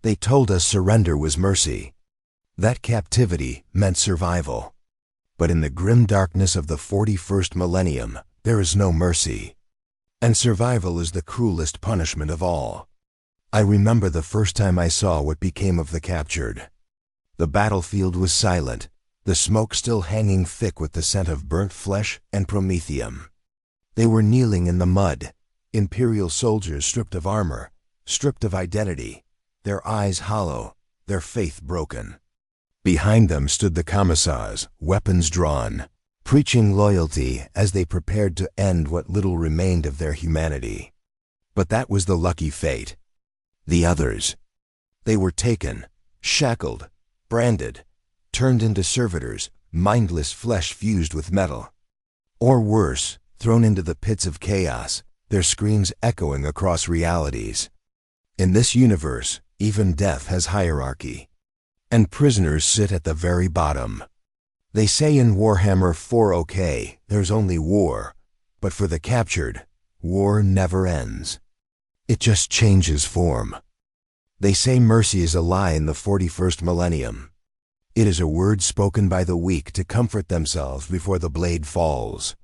They told us surrender was mercy, that captivity meant survival. But in the grim darkness of the 41st millennium, there is no mercy. And survival is the cruelest punishment of all. I remember the first time I saw what became of the captured. The battlefield was silent, the smoke still hanging thick with the scent of burnt flesh and promethium. They were kneeling in the mud, Imperial soldiers stripped of armor, stripped of identity, their eyes hollow, their faith broken. Behind them stood the commissars, weapons drawn, preaching loyalty as they prepared to end what little remained of their humanity. But that was the lucky fate. The others. They were taken, shackled, branded, turned into servitors, mindless flesh fused with metal. Or worse, thrown into the pits of chaos, their screams echoing across realities. In this universe, even death has hierarchy. And prisoners sit at the very bottom. They say in Warhammer40K, there's only war, but for the captured, war never ends. It just changes form. They say mercy is a lie in the 41st millennium. It is a word spoken by the weak to comfort themselves before the blade falls.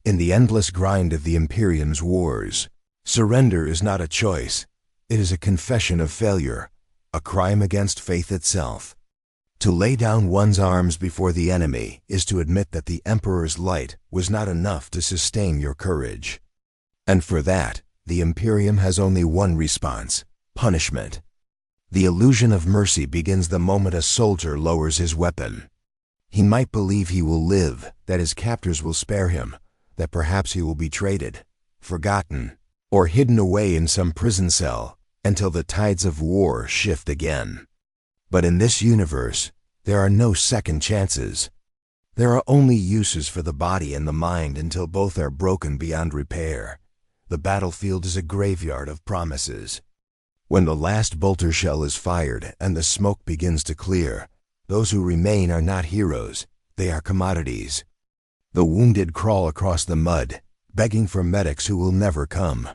In the endless grind of the Imperium's wars, surrender is not a choice. It is a confession of failure, a crime against faith itself. To lay down one's arms before the enemy is to admit that the Emperor's light was not enough to sustain your courage. And for that, the Imperium has only one response: punishment. The illusion of mercy begins the moment a soldier lowers his weapon. He might believe he will live, that his captors will spare him, that perhaps he will be traded, forgotten, or hidden away in some prison cell until the tides of war shift again. But in this universe, there are no second chances. There are only uses for the body and the mind until both are broken beyond repair. The battlefield is a graveyard of promises. When the last bolter shell is fired and the smoke begins to clear, those who remain are not heroes, they are commodities. The wounded crawl across the mud, begging for medics who will never come.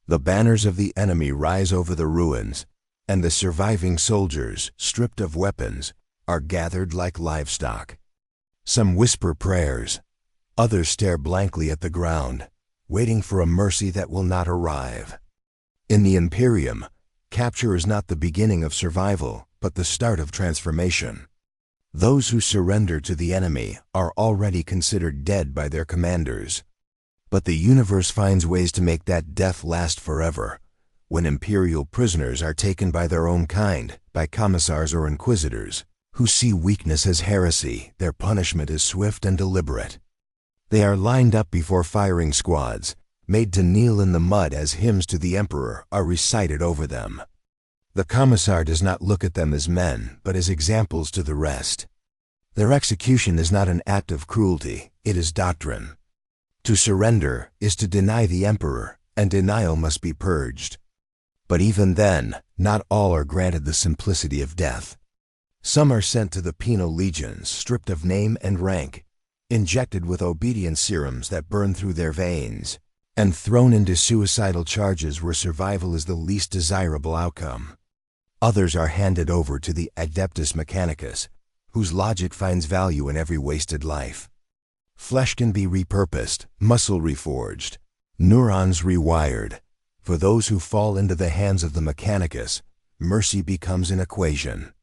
The banners of the enemy rise over the ruins, and the surviving soldiers, stripped of weapons, are gathered like livestock. Some whisper prayers, others stare blankly at the ground, waiting for a mercy that will not arrive. In the Imperium, capture is not the beginning of survival, but the start of transformation. Those who surrender to the enemy are already considered dead by their commanders. But the universe finds ways to make that death last forever. When Imperial prisoners are taken by their own kind, by commissars or inquisitors, who see weakness as heresy, their punishment is swift and deliberate. They are lined up before firing squads, made to kneel in the mud as hymns to the Emperor are recited over them. The commissar does not look at them as men, but as examples to the rest. Their execution is not an act of cruelty, it is doctrine. To surrender is to deny the Emperor, and denial must be purged. But even then, not all are granted the simplicity of death. Some are sent to the penal legions, stripped of name and rank, injected with obedience serums that burn through their veins, and thrown into suicidal charges where survival is the least desirable outcome. Others are handed over to the Adeptus Mechanicus, whose logic finds value in every wasted life. Flesh can be repurposed, muscle reforged, neurons rewired. For those who fall into the hands of the Mechanicus, mercy becomes an equation.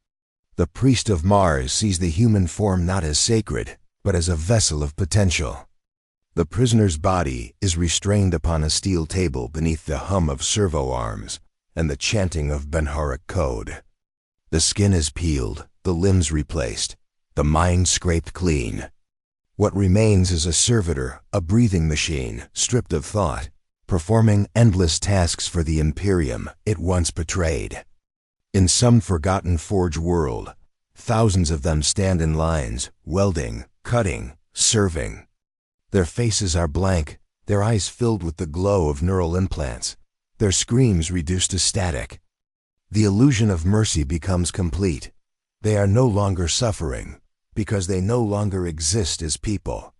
The priest of Mars sees the human form not as sacred, but as a vessel of potential. The prisoner's body is restrained upon a steel table beneath the hum of servo arms and the chanting of Benharic code. The skin is peeled, the limbs replaced, the mind scraped clean. What remains is a servitor, a breathing machine, stripped of thought, performing endless tasks for the Imperium it once betrayed. In some forgotten forge world, thousands of them stand in lines, welding, cutting, serving. Their faces are blank, their eyes filled with the glow of neural implants, their screams reduced to static. The illusion of mercy becomes complete. They are no longer suffering, because they no longer exist as people.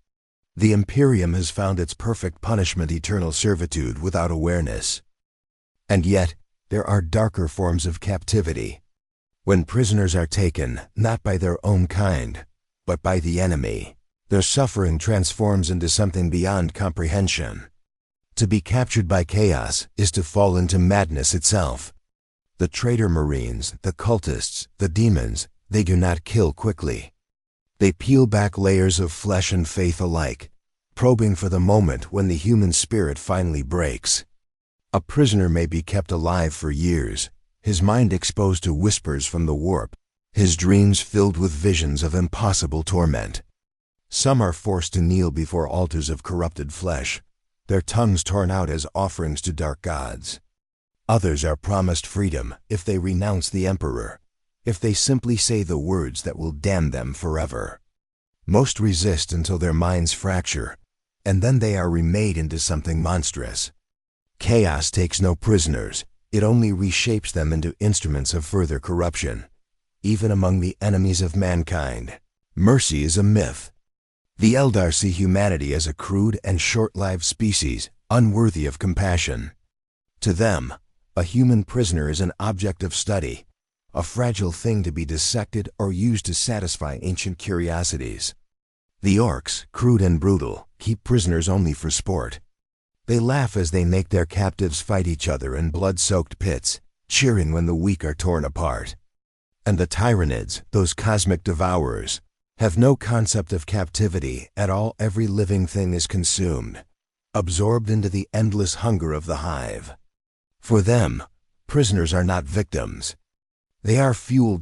The Imperium has found its perfect punishment, eternal servitude without awareness. And yet, there are darker forms of captivity. When prisoners are taken, not by their own kind, but by the enemy, their suffering transforms into something beyond comprehension. To be captured by chaos is to fall into madness itself. The traitor Marines, the cultists, the demons, they do not kill quickly. They peel back layers of flesh and faith alike, probing for the moment when the human spirit finally breaks. A prisoner may be kept alive for years, his mind exposed to whispers from the warp, his dreams filled with visions of impossible torment. Some are forced to kneel before altars of corrupted flesh, their tongues torn out as offerings to dark gods. Others are promised freedom if they renounce the Emperor, if they simply say the words that will damn them forever. Most resist until their minds fracture, and then they are remade into something monstrous. Chaos takes no prisoners, it only reshapes them into instruments of further corruption. Even among the enemies of mankind, mercy is a myth. The Eldar see humanity as a crude and short-lived species, unworthy of compassion. To them, a human prisoner is an object of study, a fragile thing to be dissected or used to satisfy ancient curiosities. The Orcs, crude and brutal, keep prisoners only for sport. They laugh as they make their captives fight each other in blood-soaked pits, cheering when the weak are torn apart. And the Tyranids, those cosmic devourers, have no concept of captivity at all. Every living thing is consumed, absorbed into the endless hunger of the hive. For them, prisoners are not victims. They are fuel.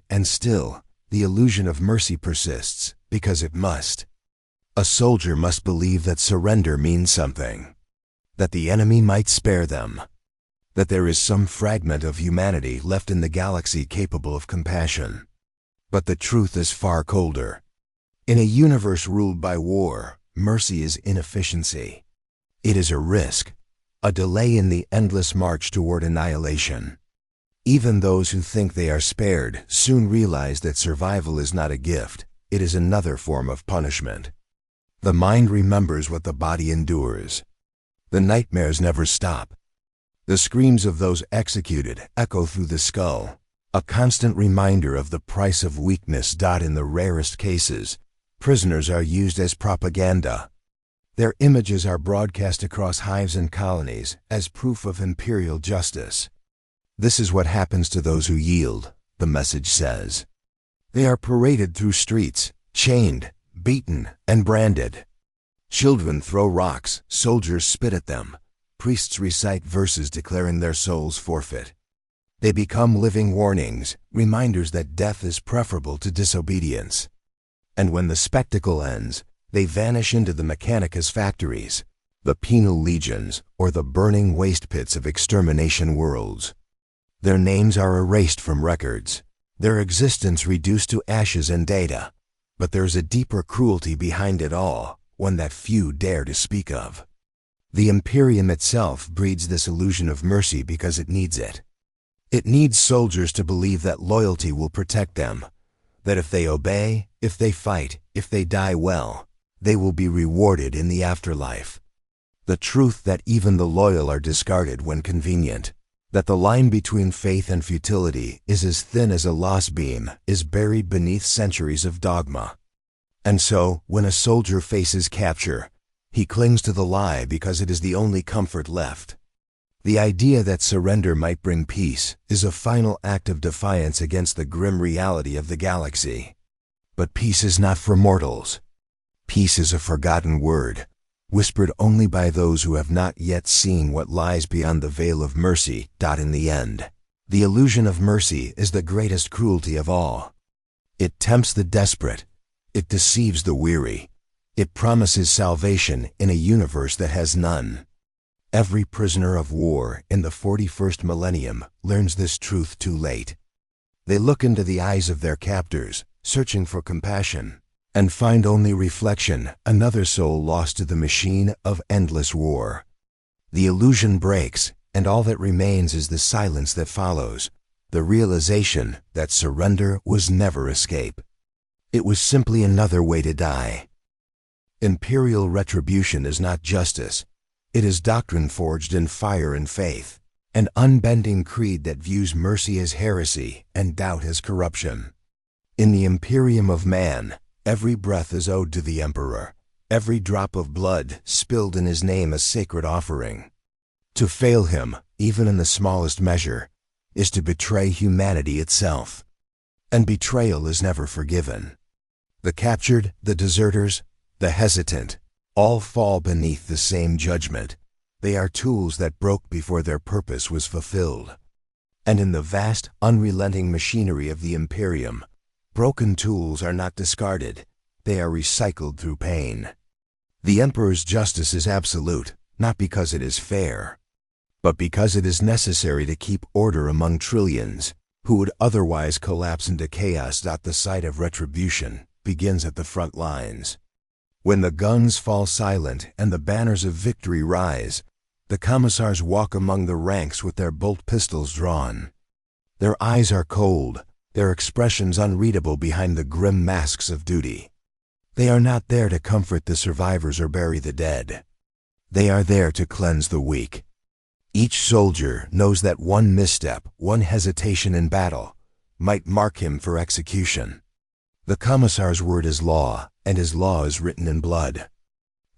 And still, the illusion of mercy persists, because it must. A soldier must believe that surrender means something, that the enemy might spare them, that there is some fragment of humanity left in the galaxy capable of compassion. But the truth is far colder. In a universe ruled by war, mercy is inefficiency. It is a risk, a delay in the endless march toward annihilation. Even those who think they are spared soon realize that survival is not a gift, it is another form of punishment. The mind remembers what the body endures. The nightmares never stop. The screams of those executed echo through the skull, a constant reminder of the price of weakness. In the rarest cases, prisoners are used as propaganda. Their images are broadcast across hives and colonies as proof of imperial justice. This is what happens to those who yield, the message says. They are paraded through streets, chained, beaten, and branded. Children throw rocks, soldiers spit at them, priests recite verses declaring their souls forfeit. They become living warnings, reminders that death is preferable to disobedience. And when the spectacle ends, they vanish into the Mechanicus factories, the penal legions, or the burning waste pits of extermination worlds. Their names are erased from records, their existence reduced to ashes and data. But there's a deeper cruelty behind it all, one that few dare to speak of. The Imperium itself breeds this illusion of mercy because it needs it. It needs soldiers to believe that loyalty will protect them, that if they obey, if they fight, if they die well, they will be rewarded in the afterlife. The truth that even the loyal are discarded when convenient, that the line between faith and futility is as thin as a lost beam, is buried beneath centuries of dogma. And so, when a soldier faces capture, he clings to the lie because it is the only comfort left. The idea that surrender might bring peace is a final act of defiance against the grim reality of the galaxy. But peace is not for mortals. Peace is a forgotten word, whispered only by those who have not yet seen what lies beyond the veil of mercy. In the end, the illusion of mercy is the greatest cruelty of all. It tempts the desperate. It deceives the weary. It promises salvation in a universe that has none. Every prisoner of war in the 41st millennium learns this truth too late. They look into the eyes of their captors, searching for compassion, and find only reflection, another soul lost to the machine of endless war. The illusion breaks, and all that remains is the silence that follows, the realization that surrender was never escape. It was simply another way to die. Imperial retribution is not justice. It is doctrine forged in fire and faith. an unbending creed that views mercy as heresy and doubt as corruption. In the Imperium of man, every breath is owed to the Emperor, every drop of blood spilled in his name a sacred offering. To fail him, even in the smallest measure, is to betray humanity itself. And betrayal is never forgiven. The captured, the deserters, the hesitant, all fall beneath the same judgment. They are tools that broke before their purpose was fulfilled. And in the vast, unrelenting machinery of the Imperium, broken tools are not discarded, they are recycled through pain. The Emperor's justice is absolute, not because it is fair, but because it is necessary to keep order among trillions, who would otherwise collapse into chaos. The sight of retribution begins at the front lines. When the guns fall silent and the banners of victory rise, the commissars walk among the ranks with their bolt pistols drawn. Their eyes are cold, their expressions unreadable behind the grim masks of duty. They are not there to comfort the survivors or bury the dead. They are there to cleanse the weak. Each soldier knows that one misstep, one hesitation in battle, might mark him for execution. The commissar's word is law, and his law is written in blood.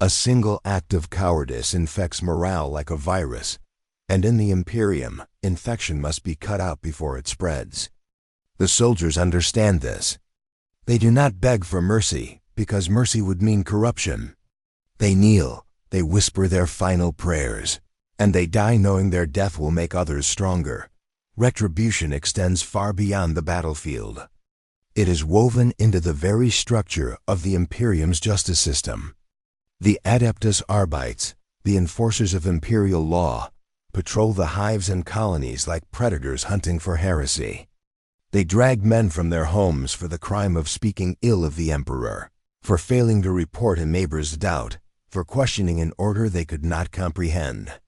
A single act of cowardice infects morale like a virus, and in the Imperium, infection must be cut out before it spreads. The soldiers understand this. They do not beg for mercy, because mercy would mean corruption. They kneel, they whisper their final prayers, and they die knowing their death will make others stronger. Retribution extends far beyond the battlefield. It is woven into the very structure of the Imperium's justice system. The Adeptus Arbites, the enforcers of imperial law, patrol the hives and colonies like predators hunting for heresy. They drag men from their homes for the crime of speaking ill of the Emperor, for failing to report a neighbor's doubt, for questioning an order they could not comprehend.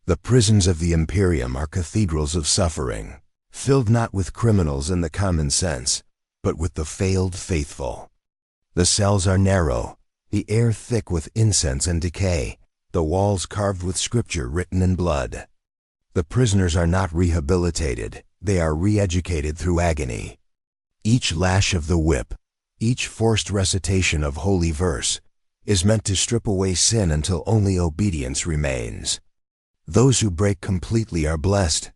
The prisons of the Imperium are cathedrals of suffering, filled not with criminals in the common sense, but with the failed faithful. The cells are narrow, the air thick with incense and decay, the walls carved with scripture written in blood. The prisoners are not rehabilitated, they are re-educated through agony. Each lash of the whip, each forced recitation of holy verse, is meant to strip away sin until only obedience remains. Those who break completely are blessed.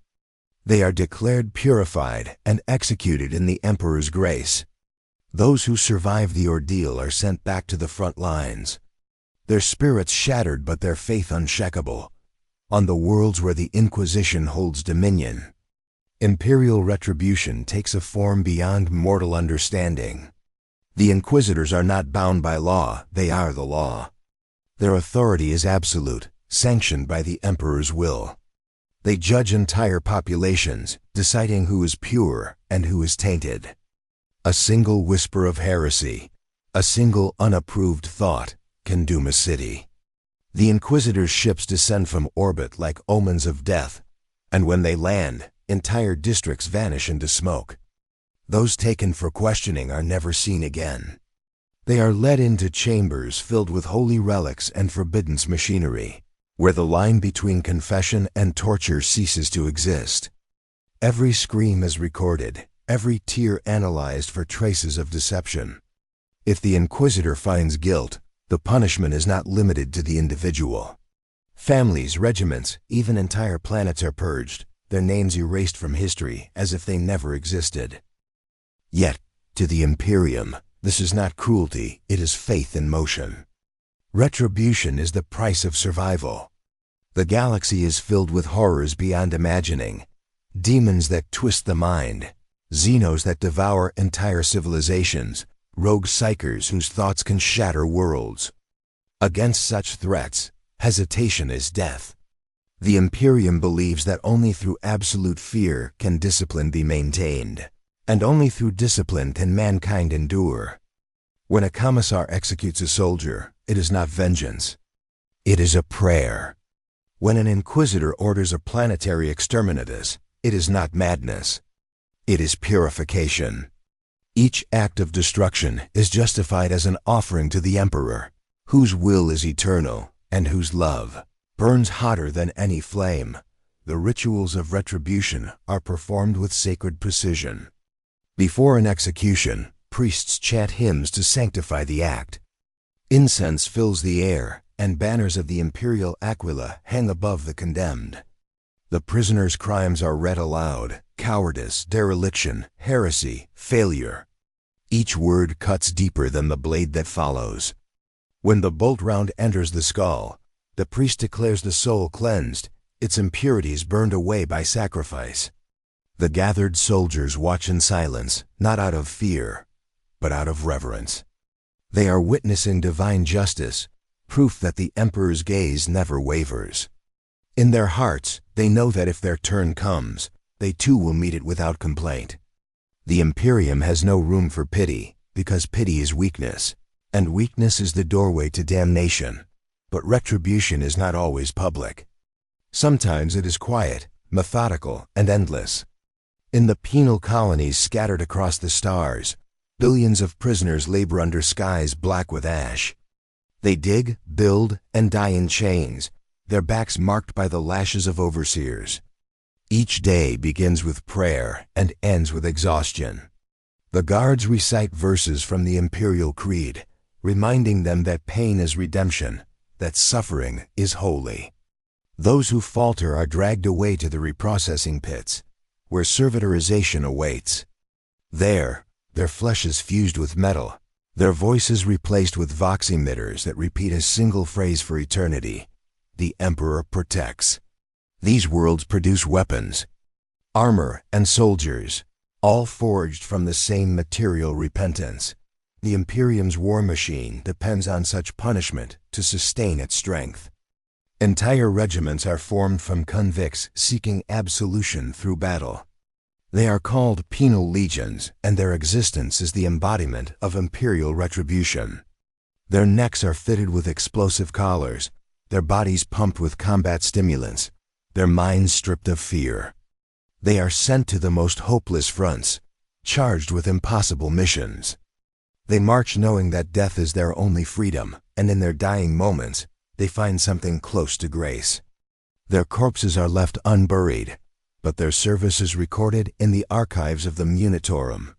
They are declared purified and executed in the Emperor's grace. Those who survive the ordeal are sent back to the front lines. Their spirits shattered but their faith unshakable, on the worlds where the Inquisition holds dominion. Imperial retribution takes a form beyond mortal understanding. The Inquisitors are not bound by law, they are the law. Their authority is absolute, sanctioned by the Emperor's will. They judge entire populations, deciding who is pure and who is tainted. A single whisper of heresy, a single unapproved thought, can doom a city. The Inquisitors' ships descend from orbit like omens of death, and when they land, entire districts vanish into smoke. Those taken for questioning are never seen again. They are led into chambers filled with holy relics and forbidden machinery, where the line between confession and torture ceases to exist. Every scream is recorded, every tear analyzed for traces of deception. If the Inquisitor finds guilt, the punishment is not limited to the individual. Families, regiments, even entire planets are purged, their names erased from history as if they never existed. Yet, to the Imperium, this is not cruelty, it is faith in motion. Retribution is the price of survival. The galaxy is filled with horrors beyond imagining, demons that twist the mind, xenos that devour entire civilizations, rogue psychers whose thoughts can shatter worlds. Against such threats, hesitation is death. The Imperium believes that only through absolute fear can discipline be maintained, and only through discipline can mankind endure. When a commissar executes a soldier, it is not vengeance. It is a prayer. When an Inquisitor orders a planetary exterminatus, it is not madness. It is purification. Each act of destruction is justified as an offering to the Emperor, whose will is eternal and whose love burns hotter than any flame. the rituals of retribution are performed with sacred precision. Before an execution, priests chant hymns to sanctify the act. Incense fills the air, and banners of the Imperial Aquila hang above the condemned. The prisoner's crimes are read aloud: cowardice, dereliction, heresy, failure. Each word cuts deeper than the blade that follows. When the bolt round enters the skull, the priest declares the soul cleansed, its impurities burned away by sacrifice. The gathered soldiers watch in silence, not out of fear, but out of reverence. They are witnessing divine justice, proof that the Emperor's gaze never wavers. In their hearts, they know that if their turn comes, they too will meet it without complaint. The Imperium has no room for pity, because pity is weakness, and weakness is the doorway to damnation. But retribution is not always public. Sometimes it is quiet, methodical, and endless. In the penal colonies scattered across the stars, billions of prisoners labor under skies black with ash. They dig, build, and die in chains, their backs marked by the lashes of overseers. Each day begins with prayer and ends with exhaustion. The guards recite verses from the Imperial Creed, reminding them that pain is redemption, that suffering is holy. Those who falter are dragged away to the reprocessing pits, where servitorization awaits. There, their flesh is fused with metal, their voices replaced with vox emitters that repeat a single phrase for eternity: the Emperor protects. These worlds produce weapons, armor, and soldiers, all forged from the same material repentance. The Imperium's war machine depends on such punishment to sustain its strength. Entire regiments are formed from convicts seeking absolution through battle. They are called penal legions, and their existence is the embodiment of imperial retribution. Their necks are fitted with explosive collars, their bodies pumped with combat stimulants, their minds stripped of fear. They are sent to the most hopeless fronts, charged with impossible missions. They march knowing that death is their only freedom, and in their dying moments, they find something close to grace. Their corpses are left unburied, but their service is recorded in the archives of the Munitorum,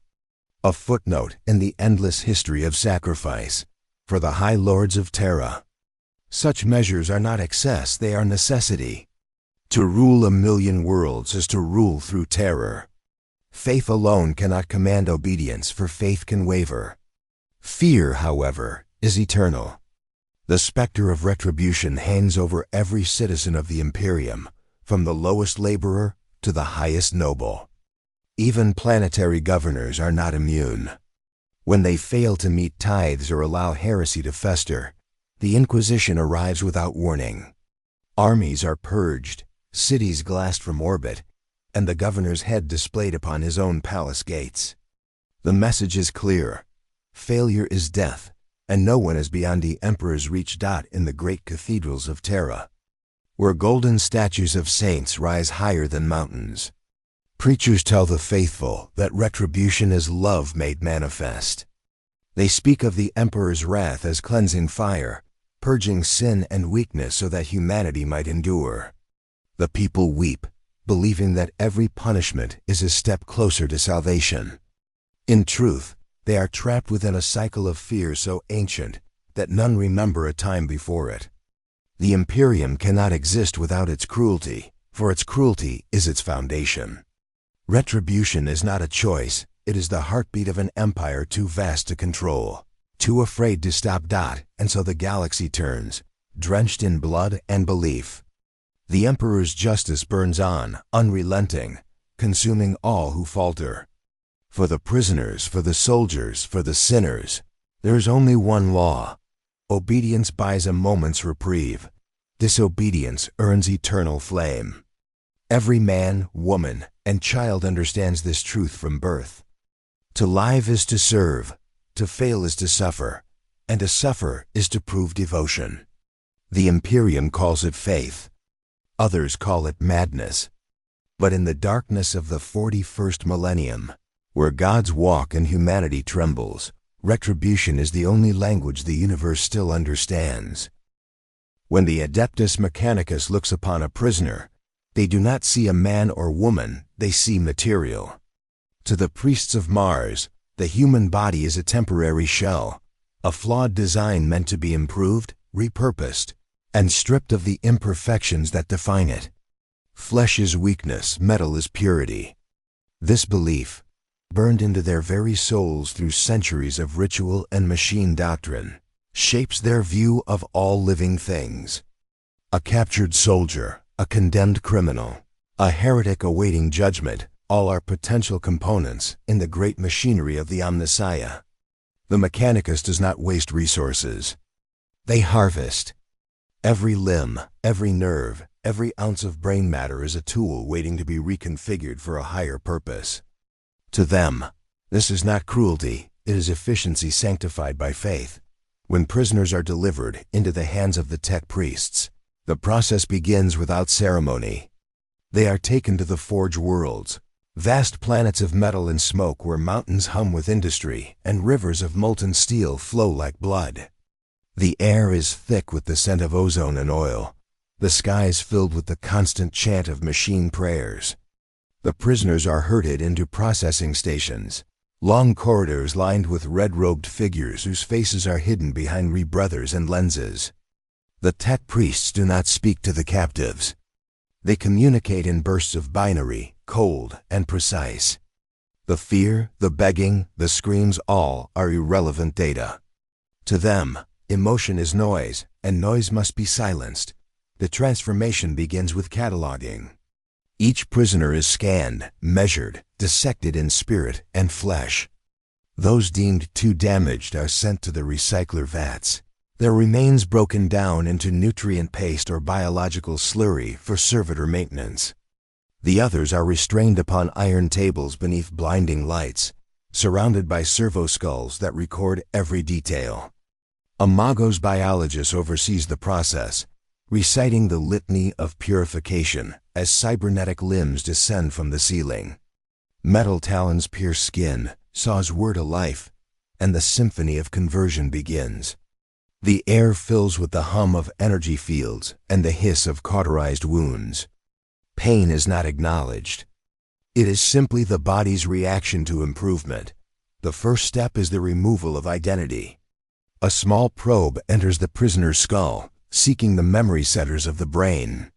a footnote in the endless history of sacrifice for the High Lords of Terra. Such measures are not excess, they are necessity. To rule a million worlds is to rule through terror. Faith alone cannot command obedience, for faith can waver. Fear, however, is eternal. The specter of retribution hangs over every citizen of the Imperium, from the lowest laborer to the highest noble. Even planetary governors are not immune. When they fail to meet tithes or allow heresy to fester, the Inquisition arrives without warning. Armies are purged, cities glassed from orbit, and the governor's head displayed upon his own palace gates. The message is clear: failure is death, and no one is beyond the Emperor's reach. In the great cathedrals of Terra, where golden statues of saints rise higher than mountains, preachers tell the faithful that retribution is love made manifest. They speak of the Emperor's wrath as cleansing fire, purging sin and weakness so that humanity might endure. The people weep, believing that every punishment is a step closer to salvation. In truth, they are trapped within a cycle of fear so ancient that none remember a time before it. The Imperium cannot exist without its cruelty, for its cruelty is its foundation. Retribution is not a choice, it is the heartbeat of an empire too vast to control, too afraid to stop. And so the galaxy turns, drenched in blood and belief. The Emperor's justice burns on, unrelenting, consuming all who falter. For the prisoners, for the soldiers, for the sinners, there is only one law. Obedience buys a moment's reprieve. Disobedience earns eternal flame. Every man, woman, and child understands this truth from birth. To live is to serve, to fail is to suffer, and to suffer is to prove devotion. The Imperium calls it faith. Others call it madness. But in the darkness of the 41st millennium, where gods walk and humanity trembles, retribution is the only language the universe still understands. When the Adeptus Mechanicus looks upon a prisoner, They do not see a man or woman, they see material. To the priests of Mars, the human body is a temporary shell, a flawed design meant to be improved, repurposed, and stripped of the imperfections that define it. Flesh is weakness, metal is purity. This belief, burned into their very souls through centuries of ritual and machine doctrine, shapes their view of all living things. A captured soldier, a condemned criminal, a heretic awaiting judgment, all are potential components in the great machinery of the Omnissiah. The Mechanicus does not waste resources. They harvest. Every limb, every nerve, every ounce of brain matter is a tool waiting to be reconfigured for a higher purpose. To them, this is not cruelty, it is efficiency sanctified by faith. When prisoners are delivered into the hands of the tech priests, the process begins without ceremony. They are taken to the Forge Worlds, vast planets of metal and smoke where mountains hum with industry and rivers of molten steel flow like blood. The air is thick with the scent of ozone and oil. The sky is filled with the constant chant of machine prayers. The prisoners are herded into processing stations, long corridors lined with red-robed figures whose faces are hidden behind rebreathers and lenses. The tech priests do not speak to the captives. They communicate in bursts of binary, cold, and precise. The fear, the begging, the screams, all are irrelevant data. To them, emotion is noise, and noise must be silenced. The transformation begins with cataloging. Each prisoner is scanned, measured, dissected in spirit and flesh. Those deemed too damaged are sent to the recycler vats, their remains broken down into nutrient paste or biological slurry for servitor maintenance. The others are restrained upon iron tables beneath blinding lights, surrounded by servo skulls that record every detail. A Magos biologist oversees the process, reciting the litany of purification as cybernetic limbs descend from the ceiling. Metal talons pierce skin, saws word to life, and the symphony of conversion begins. The air fills with the hum of energy fields and the hiss of cauterized wounds. Pain is not acknowledged. It is simply the body's reaction to improvement. The first step is the removal of identity. A small probe enters the prisoner's skull, seeking the memory centers of the brain.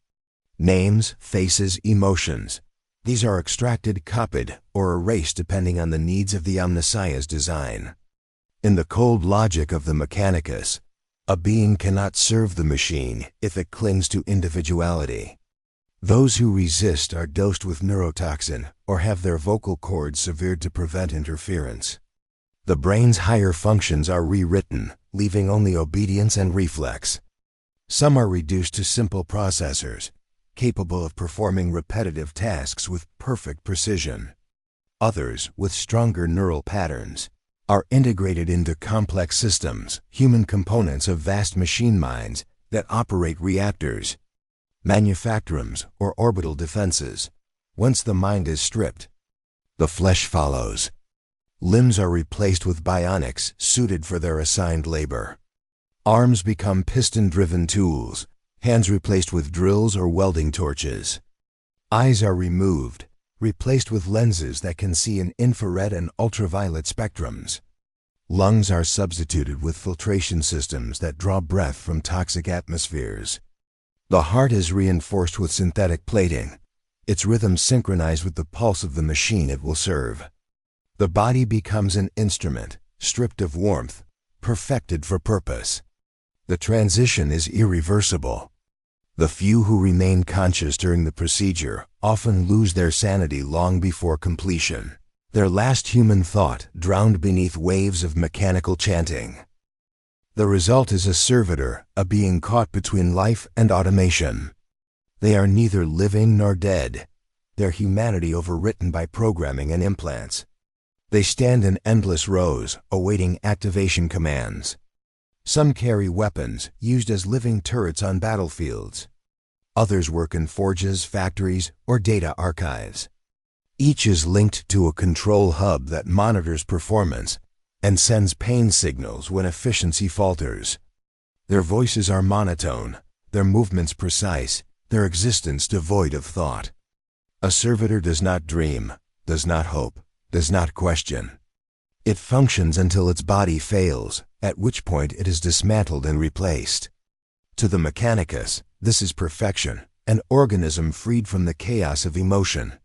Names, faces, emotions. These are extracted, copied, or erased depending on the needs of the Omnissiah's design. In the cold logic of the Mechanicus, a being cannot serve the machine if it clings to individuality. Those who resist are dosed with neurotoxin or have their vocal cords severed to prevent interference. The brain's higher functions are rewritten, leaving only obedience and reflex. Some are reduced to simple processors, capable of performing repetitive tasks with perfect precision. Others, with stronger neural patterns, are integrated into complex systems, human components of vast machine minds that operate reactors, manufactorums, or orbital defenses. Once the mind is stripped, the flesh follows. Limbs are replaced with bionics suited for their assigned labor. Arms become piston-driven tools, hands replaced with drills or welding torches. Eyes are removed, replaced with lenses that can see in infrared and ultraviolet spectrums. Lungs are substituted with filtration systems that draw breath from toxic atmospheres. The heart is reinforced with synthetic plating, its rhythm synchronized with the pulse of the machine it will serve. The body becomes an instrument, stripped of warmth, perfected for purpose. The transition is irreversible. The few who remain conscious during the procedure often lose their sanity long before completion, their last human thought drowned beneath waves of mechanical chanting. The result is a servitor, a being caught between life and automation. They are neither living nor dead, their humanity overwritten by programming and implants. They stand in endless rows, awaiting activation commands. Some carry weapons, used as living turrets on battlefields. Others work in forges, factories, or data archives. Each is linked to a control hub that monitors performance and sends pain signals when efficiency falters. Their voices are monotone, their movements precise, their existence devoid of thought. A servitor does not dream, does not hope, does not question. It functions until its body fails, at which point it is dismantled and replaced. To the mechanicus, this is perfection, an organism freed from the chaos of emotion,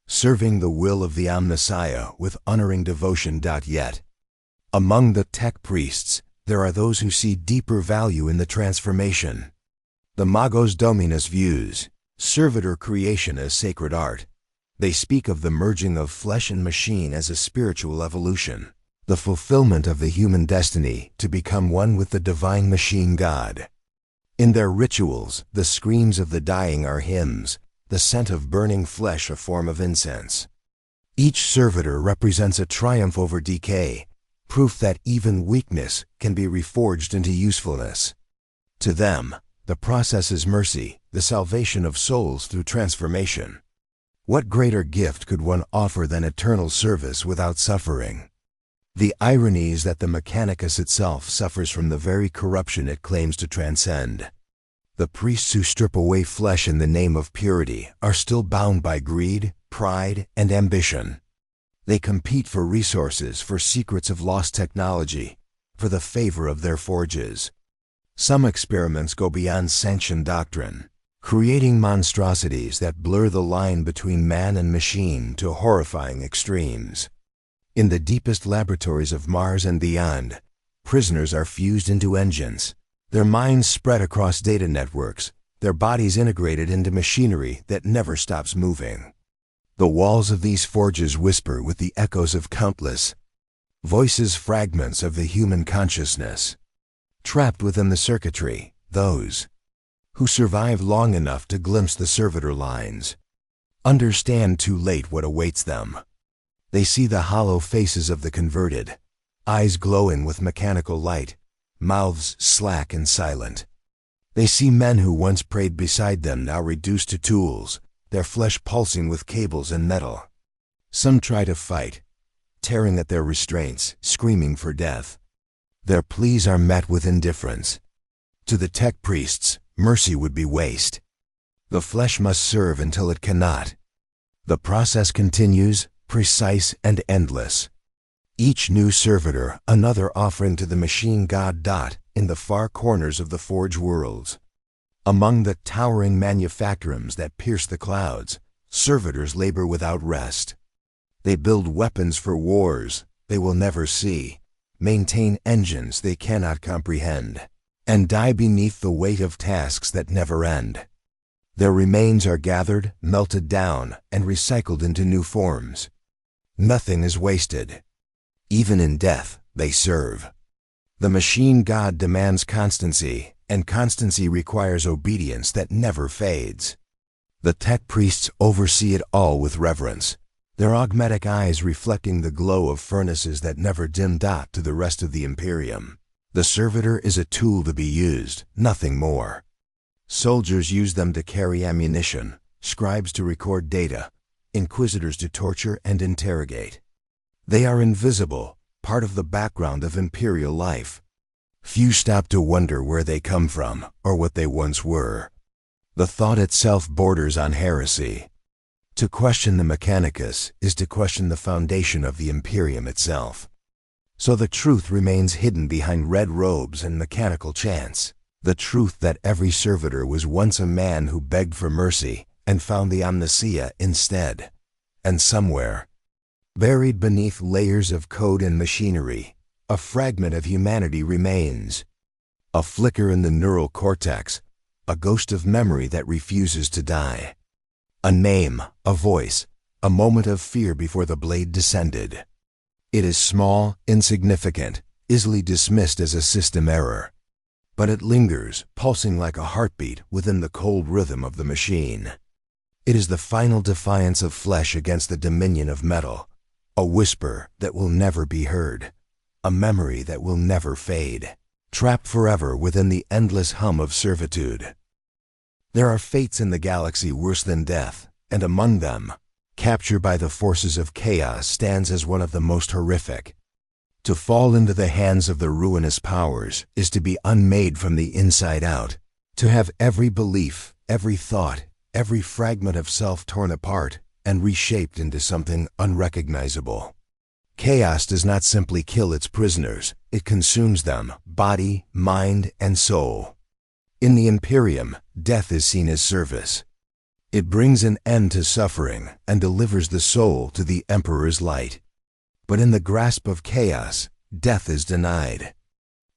serving the will of the Omnissiah with unerring devotion. Yet, among the tech priests, there are those who see deeper value in the transformation. The Magos Dominus views servitor creation as sacred art. They speak of the merging of flesh and machine as a spiritual evolution, the fulfillment of the human destiny to become one with the divine machine God. In their rituals, the screams of the dying are hymns, the scent of burning flesh a form of incense. Each servitor represents a triumph over decay, proof that even weakness can be reforged into usefulness. To them, the process is mercy, the salvation of souls through transformation. What greater gift could one offer than eternal service without suffering? The irony is that the Mechanicus itself suffers from the very corruption it claims to transcend. The priests who strip away flesh in the name of purity are still bound by greed, pride, and ambition. They compete for resources, for secrets of lost technology, for the favor of their forges. Some experiments go beyond sanctioned doctrine, creating monstrosities that blur the line between man and machine to horrifying extremes. In the deepest laboratories of Mars and beyond, prisoners are fused into engines, their minds spread across data networks, their bodies integrated into machinery that never stops moving. The walls of these forges whisper with the echoes of countless voices, fragments of the human consciousness. Trapped within the circuitry, those who survive long enough to glimpse the servitor lines understand too late what awaits them. They see the hollow faces of the converted, eyes glowing with mechanical light, mouths slack and silent. They see men who once prayed beside them now reduced to tools, their flesh pulsing with cables and metal. Some try to fight, tearing at their restraints, screaming for death. Their pleas are met with indifference. To the tech priests, mercy would be waste. The flesh must serve until it cannot. The process continues, precise and endless. Each new servitor, another offering to the machine god. In the far corners of the forge worlds, among the towering manufactorums that pierce the clouds, servitors labor without rest. They build weapons for wars they will never see, maintain engines they cannot comprehend, and die beneath the weight of tasks that never end. Their remains are gathered, melted down, and recycled into new forms. Nothing is wasted. Even in death, they serve. The machine god demands constancy, and constancy requires obedience that never fades. The tech priests oversee it all with reverence, their augmetic eyes reflecting the glow of furnaces that never dim. To the rest of the Imperium, the servitor is a tool to be used, nothing more. Soldiers use them to carry ammunition, scribes to record data, inquisitors to torture and interrogate. They are invisible, part of the background of Imperial life. Few stop to wonder where they come from or what they once were. The thought itself borders on heresy. To question the Mechanicus is to question the foundation of the Imperium itself. So the truth remains hidden behind red robes and mechanical chants. The truth that every servitor was once a man who begged for mercy and found the Omnissiah instead. And somewhere, buried beneath layers of code and machinery, a fragment of humanity remains. A flicker in the neural cortex, a ghost of memory that refuses to die. A name, a voice, a moment of fear before the blade descended. It is small, insignificant, easily dismissed as a system error. But it lingers, pulsing like a heartbeat within the cold rhythm of the machine. It is the final defiance of flesh against the dominion of metal. A whisper that will never be heard, a memory that will never fade, trapped forever within the endless hum of servitude. There are fates in the galaxy worse than death, and among them, capture by the forces of chaos stands as one of the most horrific. To fall into the hands of the ruinous powers is to be unmade from the inside out, to have every belief, every thought, every fragment of self torn apart and reshaped into something unrecognizable. Chaos does not simply kill its prisoners, it consumes them, body, mind, and soul. In the Imperium, death is seen as service. It brings an end to suffering and delivers the soul to the Emperor's light. But in the grasp of chaos, death is denied.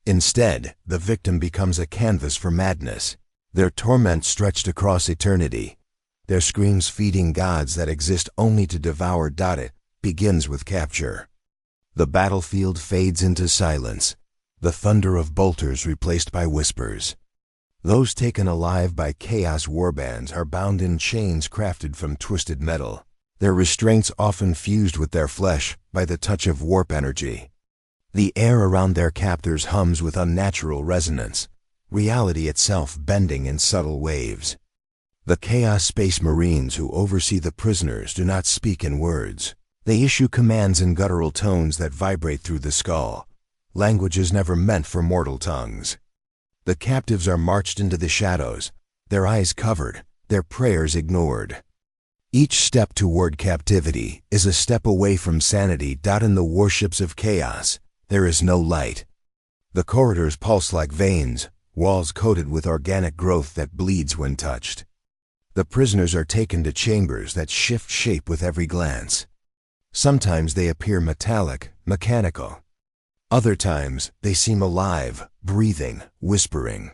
Instead, the victim becomes a canvas for madness, their torment stretched across eternity, their screams feeding gods that exist only to devour. It begins with capture. The battlefield fades into silence, the thunder of bolters replaced by whispers. Those taken alive by chaos warbands are bound in chains crafted from twisted metal, their restraints often fused with their flesh by the touch of warp energy. The air around their captors hums with unnatural resonance, reality itself bending in subtle waves. The Chaos Space Marines who oversee the prisoners do not speak in words. They issue commands in guttural tones that vibrate through the skull, languages never meant for mortal tongues. The captives are marched into the shadows, their eyes covered, their prayers ignored. Each step toward captivity is a step away from sanity. In the warships of chaos, there is no light. The corridors pulse like veins, walls coated with organic growth that bleeds when touched. The prisoners are taken to chambers that shift shape with every glance. Sometimes they appear metallic, mechanical. Other times, they seem alive, breathing, whispering.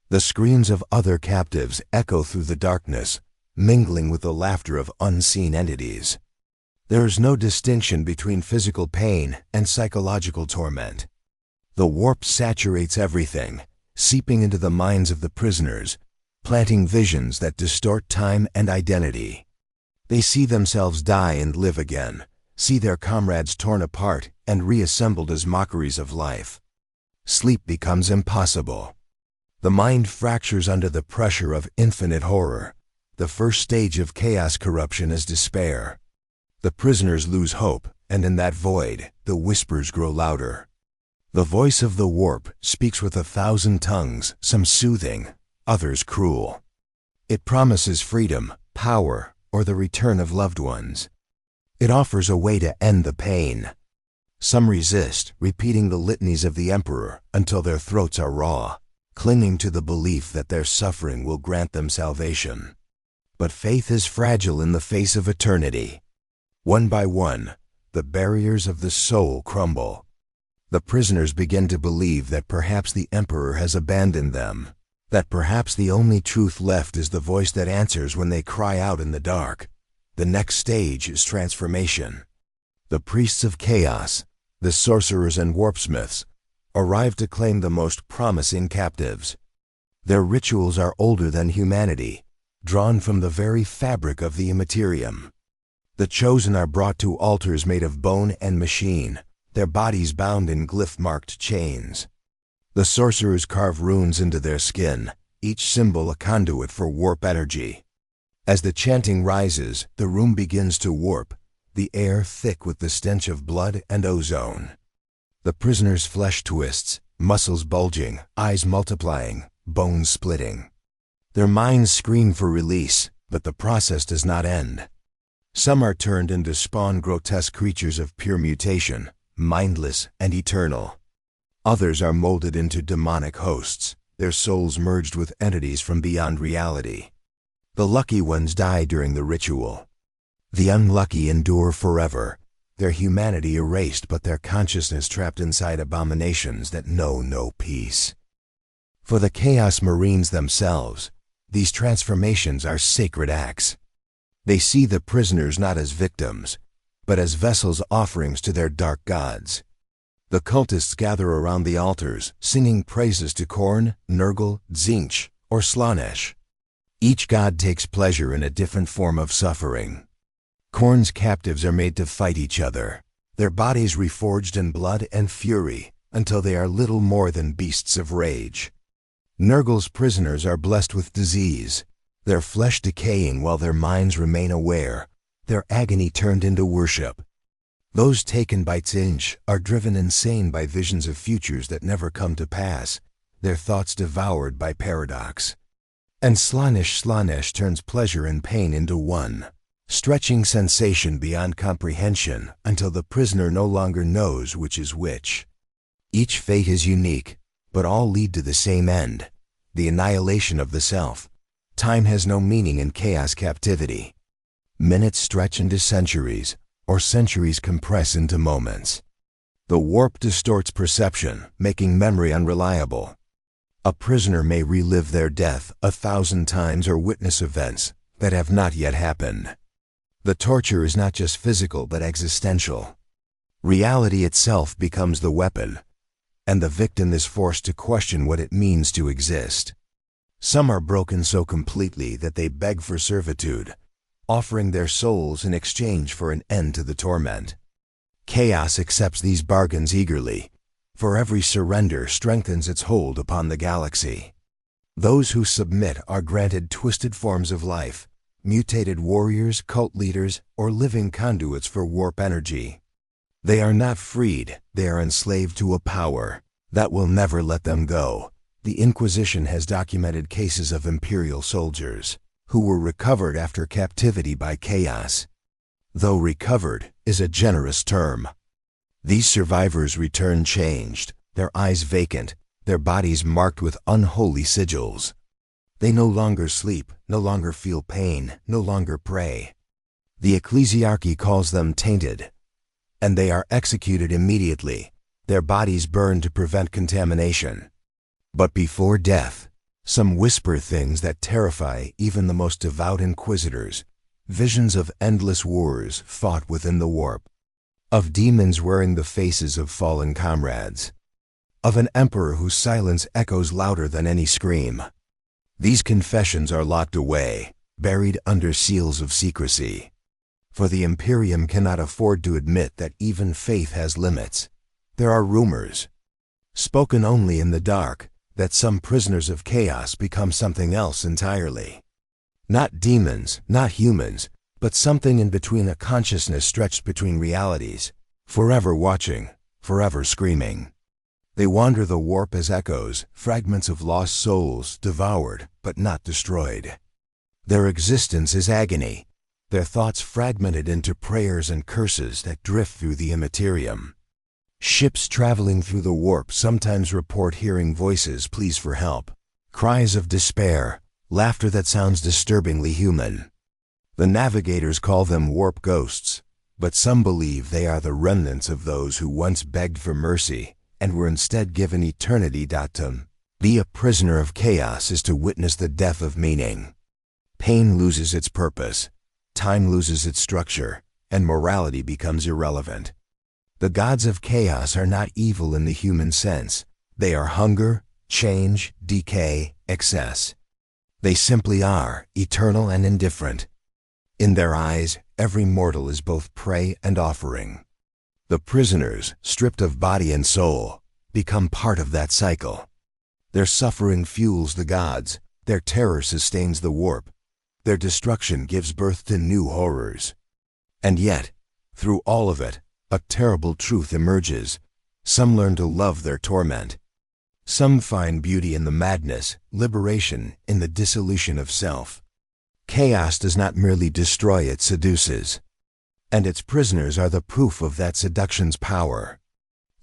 The screams of other captives echo through the darkness, mingling with the laughter of unseen entities. There is no distinction between physical pain and psychological torment. The warp saturates everything, seeping into the minds of the prisoners, planting visions that distort time and identity. They see themselves die and live again, see their comrades torn apart and reassembled as mockeries of life. Sleep becomes impossible. The mind fractures under the pressure of infinite horror. The first stage of chaos corruption is despair. The prisoners lose hope, and in that void, the whispers grow louder. The voice of the warp speaks with 1,000 tongues, some soothing, others cruel. It promises freedom, power, or the return of loved ones. It offers a way to end the pain. Some resist, repeating the litanies of the Emperor until their throats are raw, clinging to the belief that their suffering will grant them salvation. But faith is fragile in the face of eternity. One by one, the barriers of the soul crumble. The prisoners begin to believe that perhaps the Emperor has abandoned them, that perhaps the only truth left is the voice that answers when they cry out in the dark. The next stage is transformation. The priests of chaos, the sorcerers and warpsmiths, arrive to claim the most promising captives. Their rituals are older than humanity, drawn from the very fabric of the Imperium. The chosen are brought to altars made of bone and machine, their bodies bound in glyph-marked chains. The sorcerers carve runes into their skin, each symbol a conduit for warp energy. As the chanting rises, the room begins to warp, the air thick with the stench of blood and ozone. The prisoner's flesh twists, muscles bulging, eyes multiplying, bones splitting. Their minds scream for release, but the process does not end. Some are turned into spawn grotesque creatures of pure mutation, mindless and eternal. Others are molded into demonic hosts, their souls merged with entities from beyond reality. The lucky ones die during the ritual. The unlucky endure forever, their humanity erased but their consciousness trapped inside abominations that know no peace. For the Chaos Marines themselves, these transformations are sacred acts. They see the prisoners not as victims, but as vessels offerings to their dark gods. The cultists gather around the altars, singing praises to Khorne, Nurgle, Tzeentch, or Slaanesh. Each god takes pleasure in a different form of suffering. Khorne's captives are made to fight each other, their bodies reforged in blood and fury until they are little more than beasts of rage. Nurgle's prisoners are blessed with disease, their flesh decaying while their minds remain aware, their agony turned into worship. Those taken by Tzeentch are driven insane by visions of futures that never come to pass, their thoughts devoured by paradox. And Slanesh turns pleasure and pain into one, stretching sensation beyond comprehension until the prisoner no longer knows which is which. Each fate is unique, but all lead to the same end, the annihilation of the self. Time has no meaning in chaos captivity. Minutes stretch into centuries, or centuries compress into moments. The warp distorts perception, making memory unreliable. A prisoner may relive their death 1,000 times or witness events that have not yet happened. The torture is not just physical but existential. Reality itself becomes the weapon, and the victim is forced to question what it means to exist. Some are broken so completely that they beg for servitude, offering their souls in exchange for an end to the torment. Chaos accepts these bargains eagerly, for every surrender strengthens its hold upon the galaxy. Those who submit are granted twisted forms of life, mutated warriors, cult leaders, or living conduits for warp energy. They are not freed, they are enslaved to a power that will never let them go. The Inquisition has documented cases of Imperial soldiers who were recovered after captivity by chaos. Though recovered is a generous term. These survivors return changed, their eyes vacant, their bodies marked with unholy sigils. They no longer sleep, no longer feel pain, no longer pray. The ecclesiarchy calls them tainted, and they are executed immediately, their bodies burned to prevent contamination. But before death, some whisper things that terrify even the most devout inquisitors, visions of endless wars fought within the warp, of demons wearing the faces of fallen comrades, of an emperor whose silence echoes louder than any scream. These confessions are locked away, buried under seals of secrecy. For the Imperium cannot afford to admit that even faith has limits. There are rumors, spoken only in the dark, that some prisoners of chaos become something else entirely. Not demons, not humans, but something in between, a consciousness stretched between realities, forever watching, forever screaming. They wander the warp as echoes, fragments of lost souls, devoured but not destroyed. Their existence is agony, their thoughts fragmented into prayers and curses that drift through the immaterium. Ships traveling through the warp sometimes report hearing voices pleas for help, cries of despair, laughter that sounds disturbingly human. The navigators call them warp ghosts, but some believe they are the remnants of those who once begged for mercy and were instead given eternity. To be a prisoner of chaos is to witness the death of meaning. Pain loses its purpose, time loses its structure, and morality becomes irrelevant. The gods of chaos are not evil in the human sense. They are hunger, change, decay, excess. They simply are, eternal and indifferent. In their eyes, every mortal is both prey and offering. The prisoners, stripped of body and soul, become part of that cycle. Their suffering fuels the gods, their terror sustains the warp, their destruction gives birth to new horrors. And yet, through all of it, a terrible truth emerges. Some learn to love their torment. Some find beauty in the madness, liberation in the dissolution of self. Chaos does not merely destroy, it seduces. And its prisoners are the proof of that seduction's power,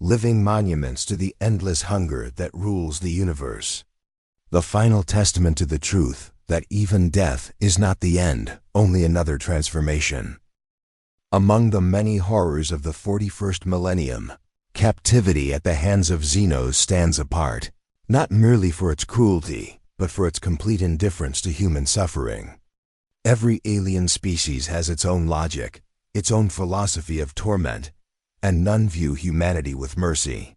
living monuments to the endless hunger that rules the universe. The final testament to the truth that even death is not the end, only another transformation. Among the many horrors of the 41st millennium, captivity at the hands of Xenos stands apart, not merely for its cruelty, but for its complete indifference to human suffering. Every alien species has its own logic, its own philosophy of torment, and none view humanity with mercy.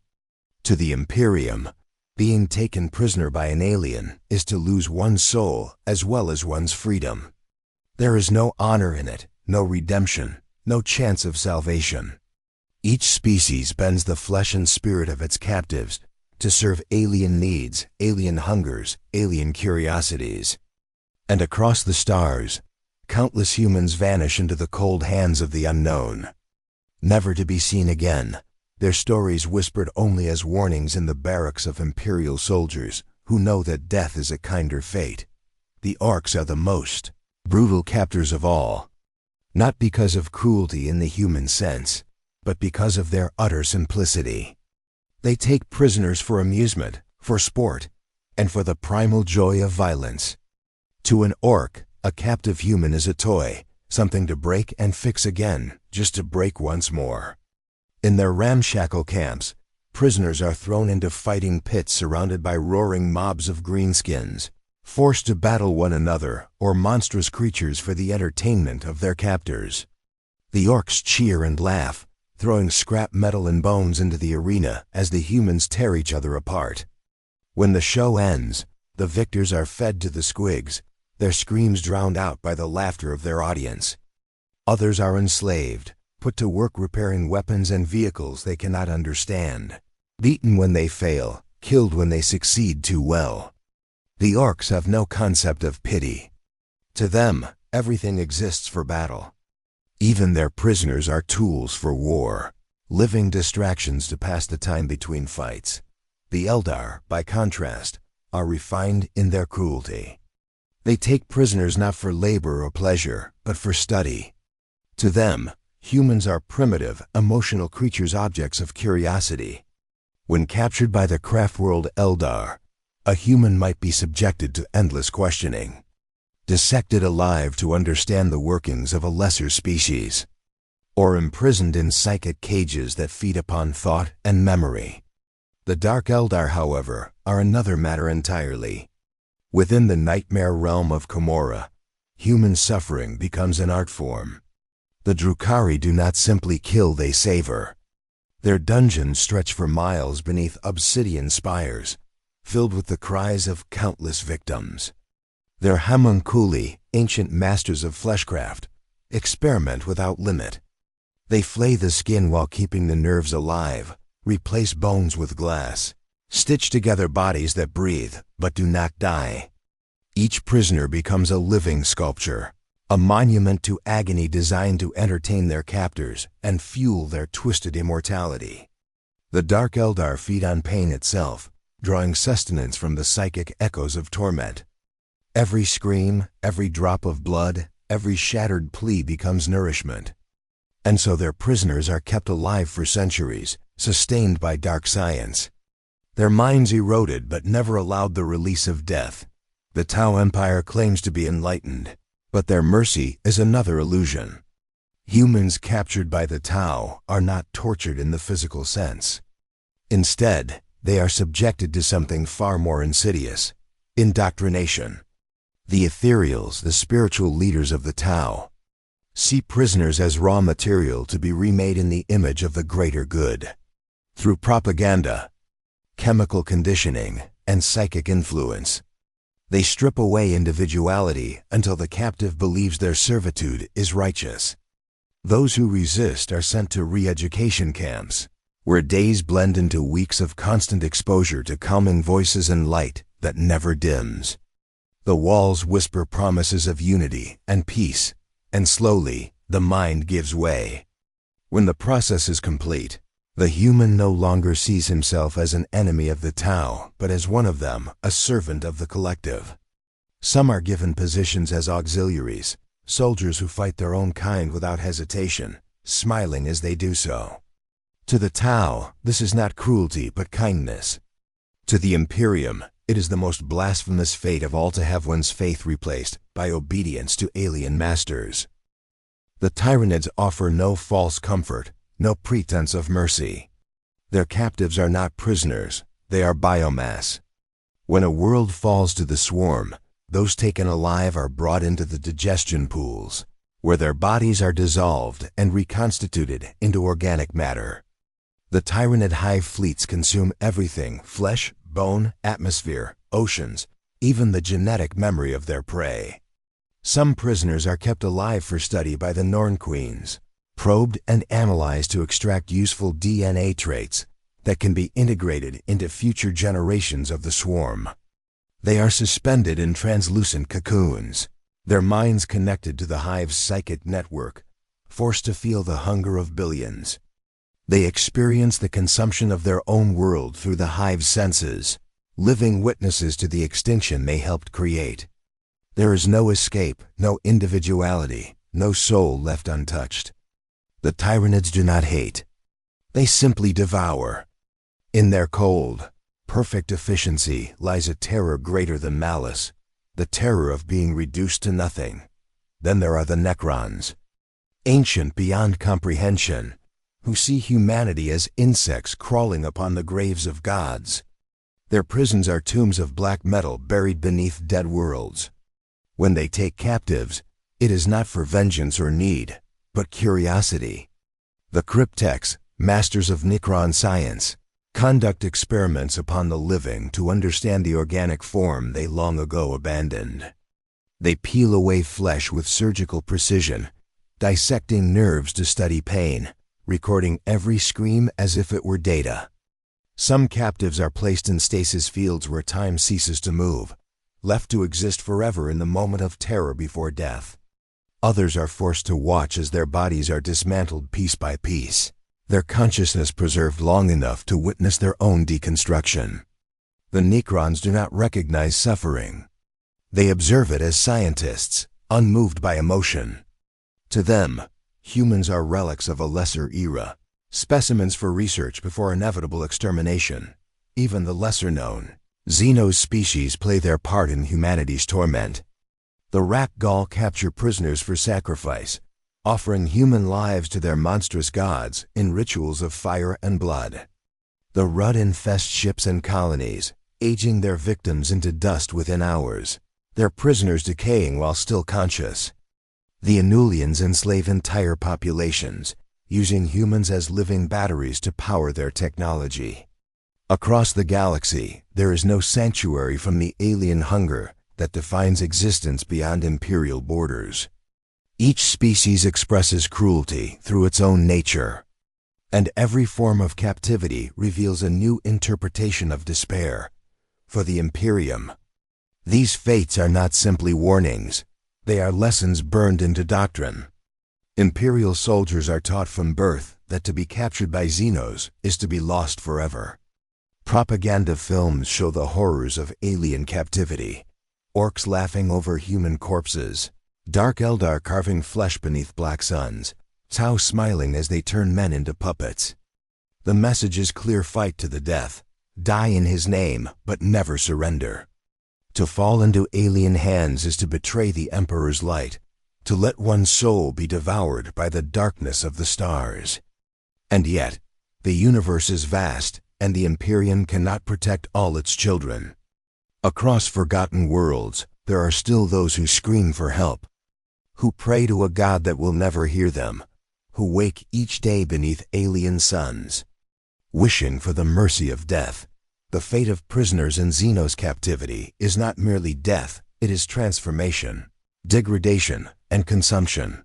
To the Imperium, being taken prisoner by an alien is to lose one's soul as well as one's freedom. There is no honor in it, no redemption, no chance of salvation. Each species bends the flesh and spirit of its captives to serve alien needs, alien hungers, alien curiosities. And across the stars, countless humans vanish into the cold hands of the unknown, never to be seen again, their stories whispered only as warnings in the barracks of Imperial soldiers who know that death is a kinder fate. the orcs are the most brutal captors of all. Not because of cruelty in the human sense, but because of their utter simplicity. They take prisoners for amusement, for sport, and for the primal joy of violence. To an orc, a captive human is a toy, something to break and fix again, just to break once more. In their ramshackle camps, prisoners are thrown into fighting pits surrounded by roaring mobs of greenskins, forced to battle one another or monstrous creatures for the entertainment of their captors. The orcs cheer and laugh, throwing scrap metal and bones into the arena as the humans tear each other apart. When the show ends, the victors are fed to the squigs, their screams drowned out by the laughter of their audience. Others are enslaved, put to work repairing weapons and vehicles they cannot understand, beaten when they fail, killed when they succeed too well. The orcs have no concept of pity. To them, everything exists for battle. Even their prisoners are tools for war, living distractions to pass the time between fights. The Eldar, by contrast, are refined in their cruelty. They take prisoners not for labor or pleasure, but for study. To them, humans are primitive, emotional creatures, objects of curiosity. When captured by the craft-world Eldar, a human might be subjected to endless questioning, dissected alive to understand the workings of a lesser species, or imprisoned in psychic cages that feed upon thought and memory. The Dark Eldar, however, are another matter entirely. Within the nightmare realm of Camorra, human suffering becomes an art form. The Drukhari do not simply kill, they savor. Their dungeons stretch for miles beneath obsidian spires, filled with the cries of countless victims. Their homunculi, ancient masters of fleshcraft, experiment without limit. They flay the skin while keeping the nerves alive, replace bones with glass, stitch together bodies that breathe but do not die. Each prisoner becomes a living sculpture, a monument to agony designed to entertain their captors and fuel their twisted immortality. The Dark Eldar feed on pain itself, drawing sustenance from the psychic echoes of torment. Every scream, every drop of blood, every shattered plea becomes nourishment. And so their prisoners are kept alive for centuries, sustained by dark science. Their minds eroded but never allowed the release of death. The Tau Empire claims to be enlightened, but their mercy is another illusion. Humans captured by the Tau are not tortured in the physical sense. Instead, they are subjected to something far more insidious: indoctrination. The ethereals, the spiritual leaders of the Tau, see prisoners as raw material to be remade in the image of the greater good. Through propaganda, chemical conditioning, and psychic influence, they strip away individuality until the captive believes their servitude is righteous. Those who resist are sent to re-education camps, where days blend into weeks of constant exposure to calming voices and light that never dims. The walls whisper promises of unity and peace, and slowly the mind gives way. When the process is complete, the human no longer sees himself as an enemy of the Tau, but as one of them, a servant of the collective. Some are given positions as auxiliaries, soldiers who fight their own kind without hesitation, smiling as they do so. To the Tau, this is not cruelty but kindness. To the Imperium, it is the most blasphemous fate of all to have one's faith replaced by obedience to alien masters. The Tyranids offer no false comfort, no pretense of mercy. Their captives are not prisoners, they are biomass. When a world falls to the swarm, those taken alive are brought into the digestion pools, where their bodies are dissolved and reconstituted into organic matter. The Tyranid hive fleets consume everything: flesh, bone, atmosphere, oceans, even the genetic memory of their prey. Some prisoners are kept alive for study by the Norn Queens, probed and analyzed to extract useful DNA traits that can be integrated into future generations of the swarm. They are suspended in translucent cocoons, their minds connected to the hive's psychic network, forced to feel the hunger of billions. They experience the consumption of their own world through the hive's senses, living witnesses to the extinction they helped create. There is no escape, no individuality, no soul left untouched. The Tyranids do not hate. They simply devour. In their cold, perfect efficiency lies a terror greater than malice, the terror of being reduced to nothing. Then there are the Necrons, ancient beyond comprehension, who see humanity as insects crawling upon the graves of gods. Their prisons are tombs of black metal buried beneath dead worlds. When they take captives, it is not for vengeance or need, but curiosity. The Cryptex, masters of Necron science, conduct experiments upon the living to understand the organic form they long ago abandoned. They peel away flesh with surgical precision, dissecting nerves to study pain, recording every scream as if it were data. Some captives are placed in stasis fields where time ceases to move, left to exist forever in the moment of terror before death. Others are forced to watch as their bodies are dismantled piece by piece, their consciousness preserved long enough to witness their own deconstruction. The Necrons do not recognize suffering. They observe it as scientists, unmoved by emotion. To them, humans are relics of a lesser era, specimens for research before inevitable extermination. Even the lesser-known Xenos species play their part in humanity's torment. The Rakghoul capture prisoners for sacrifice, offering human lives to their monstrous gods in rituals of fire and blood. The Rudd infest ships and colonies, aging their victims into dust within hours, their prisoners decaying while still conscious. The Anulians enslave entire populations, using humans as living batteries to power their technology. Across the galaxy, there is no sanctuary from the alien hunger that defines existence beyond Imperial borders. Each species expresses cruelty through its own nature, and every form of captivity reveals a new interpretation of despair. For the Imperium, these fates are not simply warnings, they are lessons burned into doctrine. Imperial soldiers are taught from birth that to be captured by Xenos is to be lost forever. Propaganda films show the horrors of alien captivity, orcs laughing over human corpses, Dark Eldar carving flesh beneath black suns, Tau smiling as they turn men into puppets. The message is clear: fight to the death, die in his name, but never surrender. To fall into alien hands is to betray the Emperor's light, to let one's soul be devoured by the darkness of the stars. And yet, the universe is vast, and the Imperium cannot protect all its children. Across forgotten worlds, there are still those who scream for help, who pray to a god that will never hear them, who wake each day beneath alien suns, wishing for the mercy of death. The fate of prisoners in Xenos captivity is not merely death, it is transformation, degradation, and consumption.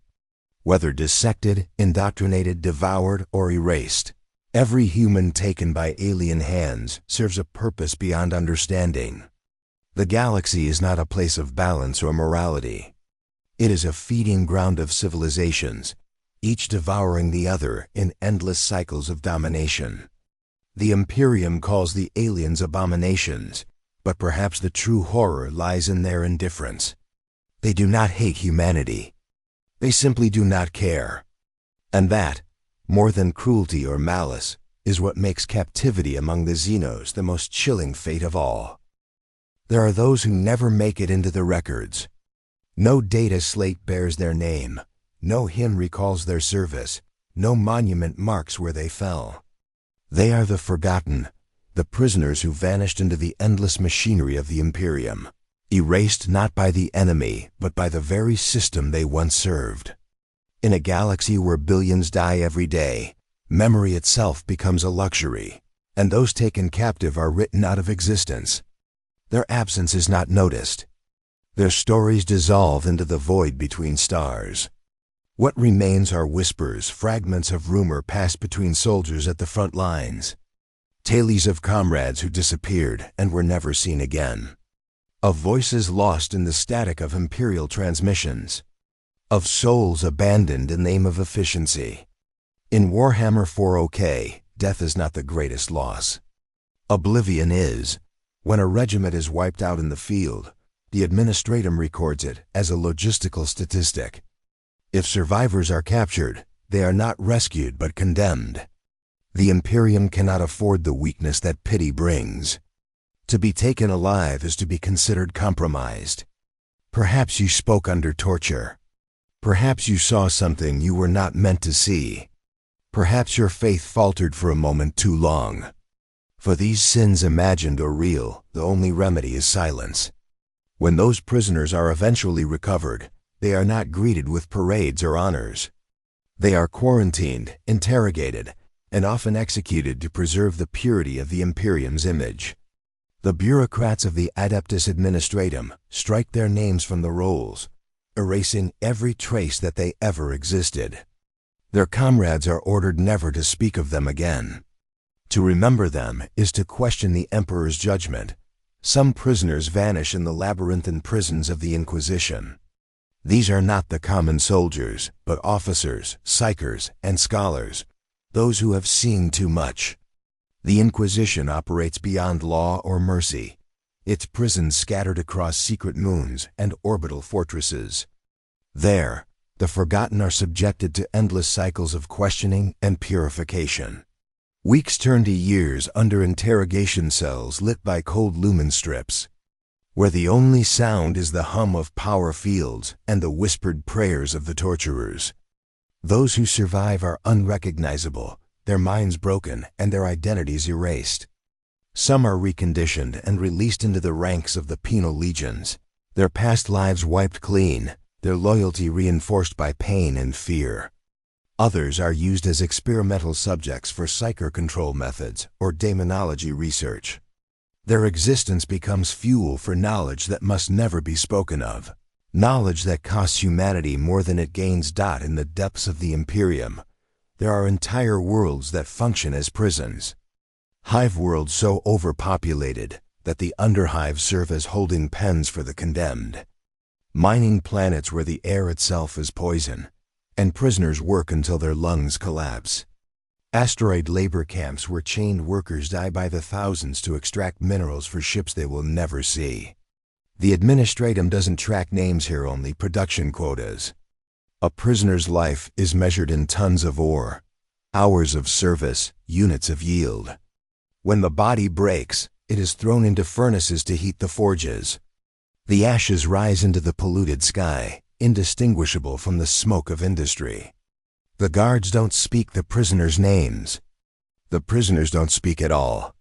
Whether dissected, indoctrinated, devoured, or erased, every human taken by alien hands serves a purpose beyond understanding. The galaxy is not a place of balance or morality. It is a feeding ground of civilizations, each devouring the other in endless cycles of domination. The Imperium calls the aliens abominations, but perhaps the true horror lies in their indifference. They do not hate humanity. They simply do not care. And that, more than cruelty or malice, is what makes captivity among the Xenos the most chilling fate of all. There are those who never make it into the records. No data slate bears their name, no hymn recalls their service, no monument marks where they fell. They are the forgotten, the prisoners who vanished into the endless machinery of the Imperium, erased not by the enemy, but by the very system they once served. In a galaxy where billions die every day, memory itself becomes a luxury, and those taken captive are written out of existence. Their absence is not noticed. Their stories dissolve into the void between stars. What remains are whispers, fragments of rumor passed between soldiers at the front lines, tales of comrades who disappeared and were never seen again, of voices lost in the static of Imperial transmissions, of souls abandoned in the name of efficiency. In Warhammer40K, death is not the greatest loss. Oblivion is. When a regiment is wiped out in the field, The administratum records it as a logistical statistic. If survivors are captured, they are not rescued but condemned. The Imperium cannot afford the weakness that pity brings. To be taken alive is to be considered compromised. Perhaps you spoke under torture. Perhaps you saw something you were not meant to see. Perhaps your faith faltered for a moment too long. For these sins, imagined or real, the only remedy is silence. When those prisoners are eventually recovered, they are not greeted with parades or honors. They are quarantined, interrogated, and often executed to preserve the purity of the Imperium's image. The bureaucrats of the Adeptus Administratum strike their names from the rolls, erasing every trace that they ever existed. Their comrades are ordered never to speak of them again. To remember them is to question the Emperor's judgment. Some prisoners vanish in the labyrinthine prisons of the Inquisition. These are not the common soldiers, but officers, psychers, and scholars, those who have seen too much. The Inquisition operates beyond law or mercy, its prisons scattered across secret moons and orbital fortresses. There, the forgotten are subjected to endless cycles of questioning and purification. Weeks turn to years under interrogation cells lit by cold lumen strips, where the only sound is the hum of power fields and the whispered prayers of the torturers. Those who survive are unrecognizable, their minds broken and their identities erased. Some are reconditioned and released into the ranks of the penal legions, their past lives wiped clean, their loyalty reinforced by pain and fear. Others are used as experimental subjects for psycho control methods or demonology research. Their existence becomes fuel for knowledge that must never be spoken of, knowledge that costs humanity more than it gains. In the depths of the Imperium, there are entire worlds that function as prisons. Hive worlds so overpopulated that the underhives serve as holding pens for the condemned. Mining planets where the air itself is poison, and prisoners work until their lungs collapse. Asteroid labor camps where chained workers die by the thousands to extract minerals for ships they will never see. The Administratum doesn't track names here, only production quotas. A prisoner's life is measured in tons of ore, hours of service, units of yield. When the body breaks, it is thrown into furnaces to heat the forges. The ashes rise into the polluted sky, indistinguishable from the smoke of industry. The guards don't speak the prisoners' names. The prisoners don't speak at all.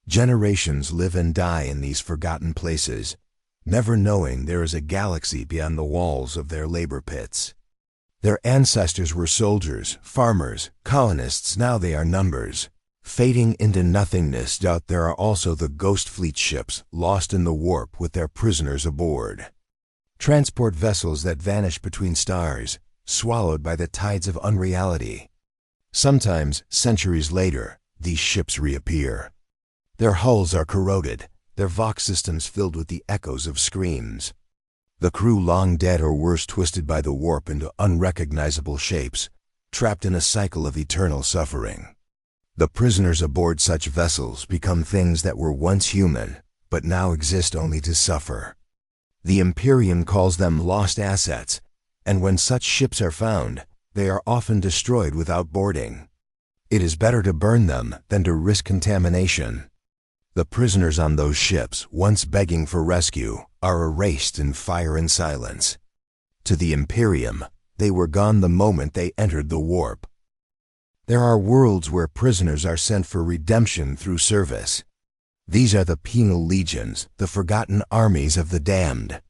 Generations live and die in these forgotten places, never knowing there is a galaxy beyond the walls of their labor pits. Their ancestors were soldiers, farmers, colonists. Now they are numbers, fading into nothingness. There are also the ghost fleet ships lost in the warp with their prisoners aboard. Transport vessels that vanish between stars, swallowed by the tides of unreality. Sometimes, centuries later, these ships reappear. Their hulls are corroded, their vox systems filled with the echoes of screams. The crew long dead or worse, twisted by the warp into unrecognizable shapes, trapped in a cycle of eternal suffering. The prisoners aboard such vessels become things that were once human, but now exist only to suffer. The Imperium calls them lost assets, and when such ships are found, they are often destroyed without boarding. It is better to burn them than to risk contamination. The prisoners on those ships, once begging for rescue, are erased in fire and silence. To the Imperium, they were gone the moment they entered the warp. There are worlds where prisoners are sent for redemption through service. These are the penal legions, the forgotten armies of the damned.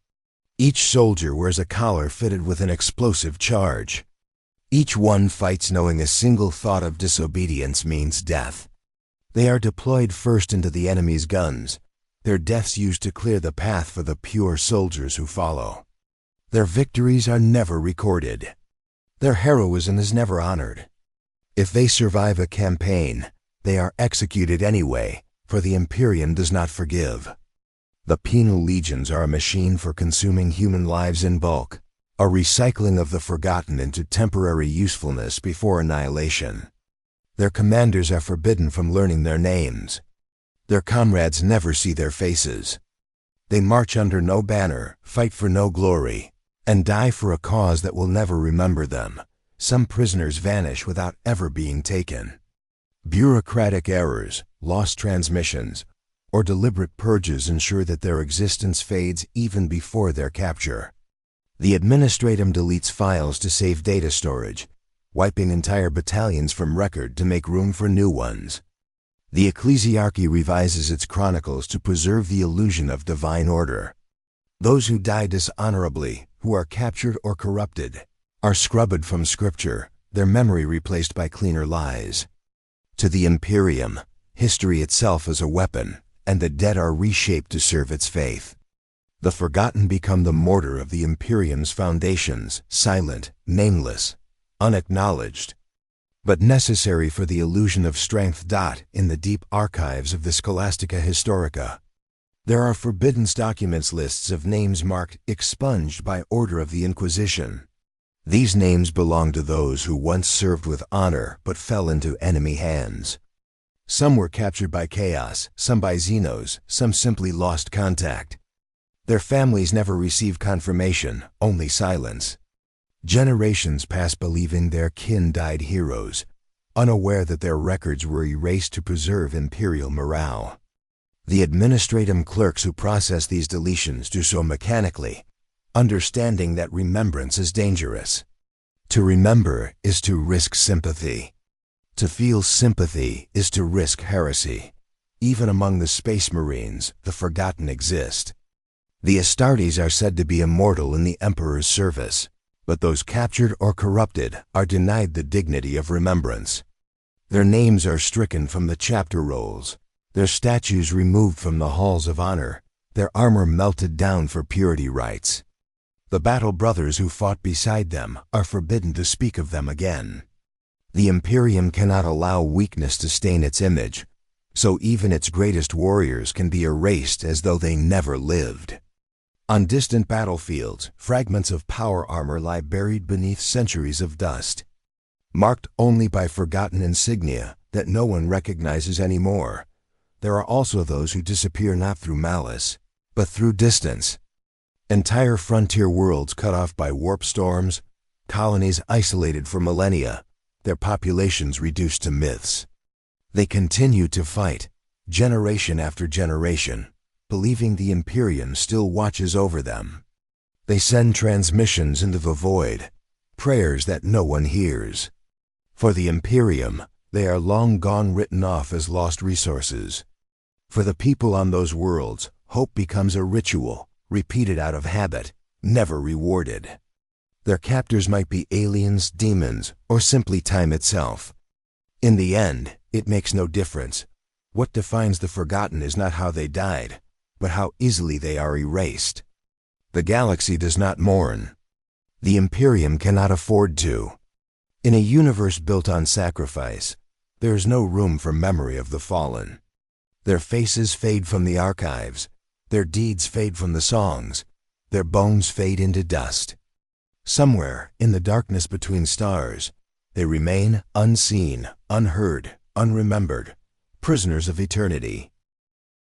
Each soldier wears a collar fitted with an explosive charge. Each one fights knowing a single thought of disobedience means death. They are deployed first into the enemy's guns, their deaths used to clear the path for the pure soldiers who follow. Their victories are never recorded. Their heroism is never honored. If they survive a campaign, they are executed anyway, for the Imperium does not forgive. The penal legions are a machine for consuming human lives in bulk, a recycling of the forgotten into temporary usefulness before annihilation. Their commanders are forbidden from learning their names. Their comrades never see their faces. They march under no banner, fight for no glory, and die for a cause that will never remember them. Some prisoners vanish without ever being taken. Bureaucratic errors, lost transmissions, or deliberate purges ensure that their existence fades even before their capture. The Administratum deletes files to save data storage, wiping entire battalions from record to make room for new ones. The Ecclesiarchy revises its chronicles to preserve the illusion of divine order. Those who die dishonorably, who are captured or corrupted, are scrubbed from Scripture, their memory replaced by cleaner lies. To the Imperium, history itself is a weapon, and the dead are reshaped to serve its faith. The forgotten become the mortar of the Imperium's foundations, silent, nameless, unacknowledged, but necessary for the illusion of strength. In the deep archives of the Scholastica Historica, there are forbidden documents, lists of names marked expunged by order of the Inquisition. These names belong to those who once served with honor but fell into enemy hands. Some were captured by chaos, some by Xenos, some simply lost contact. Their families never receive confirmation, only silence. Generations pass believing their kin died heroes, unaware that their records were erased to preserve Imperial morale. The Administratum clerks who process these deletions do so mechanically, understanding that remembrance is dangerous. To remember is to risk sympathy. To feel sympathy is to risk heresy. Even among the Space Marines, the forgotten exist. The Astartes are said to be immortal in the Emperor's service, but those captured or corrupted are denied the dignity of remembrance. Their names are stricken from the chapter rolls, their statues removed from the halls of honor, their armor melted down for purity rites. The battle brothers who fought beside them are forbidden to speak of them again. The Imperium cannot allow weakness to stain its image, so even its greatest warriors can be erased as though they never lived. On distant battlefields, fragments of power armor lie buried beneath centuries of dust, marked only by forgotten insignia that no one recognizes anymore. There are also those who disappear not through malice, but through distance. Entire frontier worlds cut off by warp storms, colonies isolated for millennia, their populations reduced to myths. They continue to fight, generation after generation, believing the Imperium still watches over them. They send transmissions into the void, prayers that no one hears. For the Imperium, they are long gone, written off as lost resources. For the people on those worlds, hope becomes a ritual, repeated out of habit, never rewarded. Their captors might be aliens, demons, or simply time itself. In the end, it makes no difference. What defines the forgotten is not how they died, but how easily they are erased. The galaxy does not mourn. The Imperium cannot afford to. In a universe built on sacrifice, there is no room for memory of the fallen. Their faces fade from the archives, their deeds fade from the songs, their bones fade into dust. Somewhere, in the darkness between stars, they remain unseen, unheard, unremembered, prisoners of eternity.